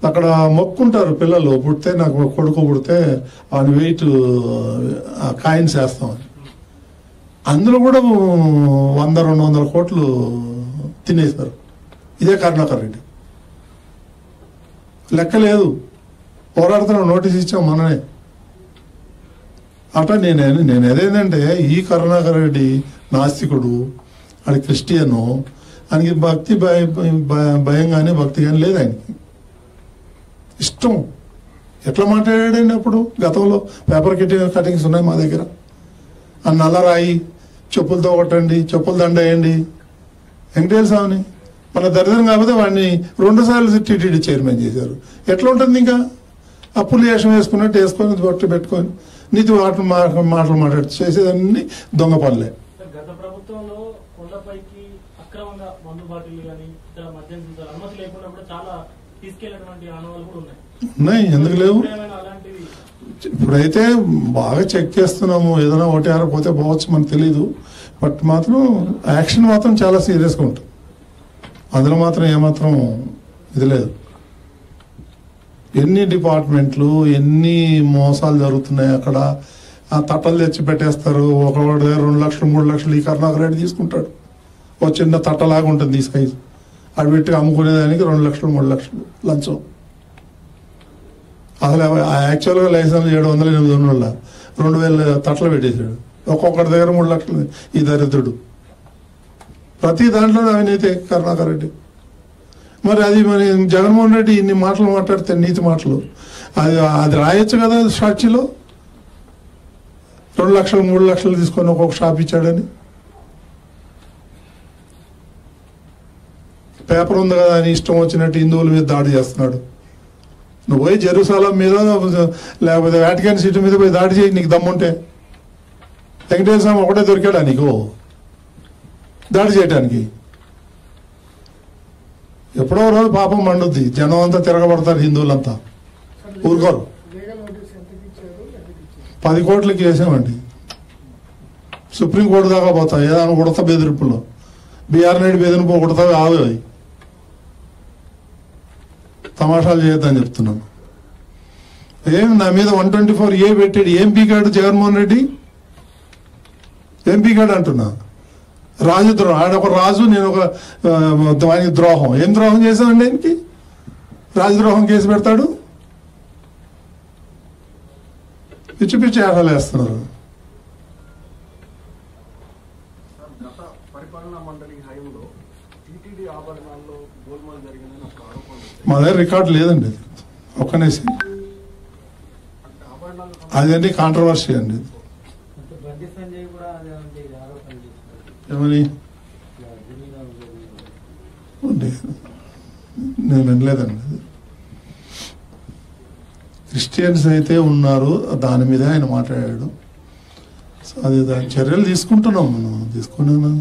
అక్కడ మొక్కుంటారు పిల్లలు, పుడితే నాకు కొడుకు పుడితే ఆయన వెయిట్ కాయిన్స్ వేస్తామని. అందులో కూడా 100-200 కోట్లు తినేశారు. ఇదే కరుణాకర్ రెడ్డి. లెక్క లేదు, పోరాడుతున్నాం, నోటీస్ ఇచ్చాం మననే. అట్లా నేను అదేంటంటే ఈ కరుణాకర్ రెడ్డి నాస్తికుడు, అది క్రిస్టియను, ఆయనకి భక్తి భయం కానీ భక్తి కానీ లేదు. ఆయనకి ఇష్టం. ఎట్లా మాట్లాడాడండి అప్పుడు గతంలో? పేపర్ కటింగ్స్ ఉన్నాయి మా దగ్గర. ఆ నల్లరాయి చెప్పులతో కొట్టండి, చెప్పులు దండ వేయండి. వెంకటేశ్వర స్వామిని మన దరిద్రం కాకపోతే వాడిని 2 సార్లు టీటీడీ చైర్మన్ చేశారు. ఎట్లా ఉంటుంది? ఇంకా అప్పులు వేషం వేసుకున్నట్టు వేసుకొని బొట్టు పెట్టుకొని నీతి మాటలు మాట్లాడు చేసేదన్నీ దొంగ పనులే. గత ప్రభుత్వంలో కొండపైకి అక్రమంగా మందు బాటిల్ కానీ ఇతర మద్యం అనుమతి లేకుండా కూడా చాలా తీసుకెళ్లినటువంటి ఆనవాళ్ళు కూడా ఉన్నాయి. ఎందుకు లేవు? ఇప్పుడైతే బాగా చెక్ చేస్తున్నాము. ఏదైనా ఒకటి ఆరపోతే పోవచ్చు, మనకు తెలీదు. బట్ మాత్రం యాక్షన్ మాత్రం చాలా సీరియస్గా ఉంటుంది. అందులో మాత్రం ఏమాత్రం ఇది లేదు. ఎన్ని డిపార్ట్మెంట్లు, ఎన్ని మోసాలు జరుగుతున్నాయి అక్కడ. ఆ తట్టలు తెచ్చి పెట్టేస్తారు. ఒకవాడి దగ్గర 2 లక్షలు 3 లక్షలు ఈ కరుణాకర్ రెడ్డి తీసుకుంటాడు. ఒక చిన్న తట్టలాగా ఉంటుంది ఈ సైజు. అది పెట్టి అమ్ముకునేదానికి 2 లక్షలు 3 లక్షలు లంచం. అసలు యాక్చువల్గా లైసెన్స్ 700-800 ఉన్న 2000 తట్టలు పెట్టేశాడు. ఒక్కొక్కటి దగ్గర 3 లక్షలు. ఈ దరిద్రుడు ప్రతి దాంట్లో అవినీతి కరుణాకర్ రెడ్డి. మరి అది మరి జగన్మోహన్ రెడ్డి ఇన్ని మాటలు మాట్లాడితే, నీతి మాటలు, అది రాయొచ్చు కదా సాక్షిలో. 2 లక్షలు 3 లక్షలు తీసుకొని ఒక్కొక్క షాప్ ఇచ్చాడని. పేపర్ ఉంది కదా అని ఇష్టం వచ్చినట్టు హిందువుల మీద దాడి చేస్తున్నాడు. నువ్వు పోయి జెరూసలం మీద లేకపోతే వాటికన్ సిటీ మీద పోయి దాడి చేయి, నీకు దమ్ముంటే. వెంకటేశ్వర స్వామి ఒకటే దొరికాడా నీకు దాడి చేయడానికి? ఎప్పుడో రోజు పాపం మండుద్ది, జనం అంతా తిరగబడతారు, హిందువులంతా ఊరుకోరు. 10 కోట్లకి వేసామండి. సుప్రీంకోర్టు దాకా పోతాయి. ఏదైనా కొడతా బెదిరింపులో బీఆర్ నాయుడు బెదిరింపు కొడతా ఆవి తమాషాలు చేయొద్దని చెప్తున్నాను. ఏం నా మీద 124A పెట్టాడు. ఏం పీకాడు జగన్మోహన్ రెడ్డి? ఏం పీకాడు అంటున్నా? రాజద్రోహం. ఆడొక రాజు, నేను ఒక ఆయనకి ద్రోహం. ఏం ద్రోహం చేశానండి ఆయనకి? రాజద్రోహం కేసు పెడతాడు. పిచ్చి పిచ్చి ఆటలు వేస్తున్నారు. మా దగ్గర రికార్డు లేదండి. అది ఒక్కనేసి అదండి కాంట్రవర్సీ అండి. ఏమని నేను వినలేదండి. క్రిస్టియన్స్ అయితే ఉన్నారు, దాని మీద ఆయన మాట్లాడాడు. అది దాని చర్యలు తీసుకుంటున్నాం మనం. తీసుకున్నాను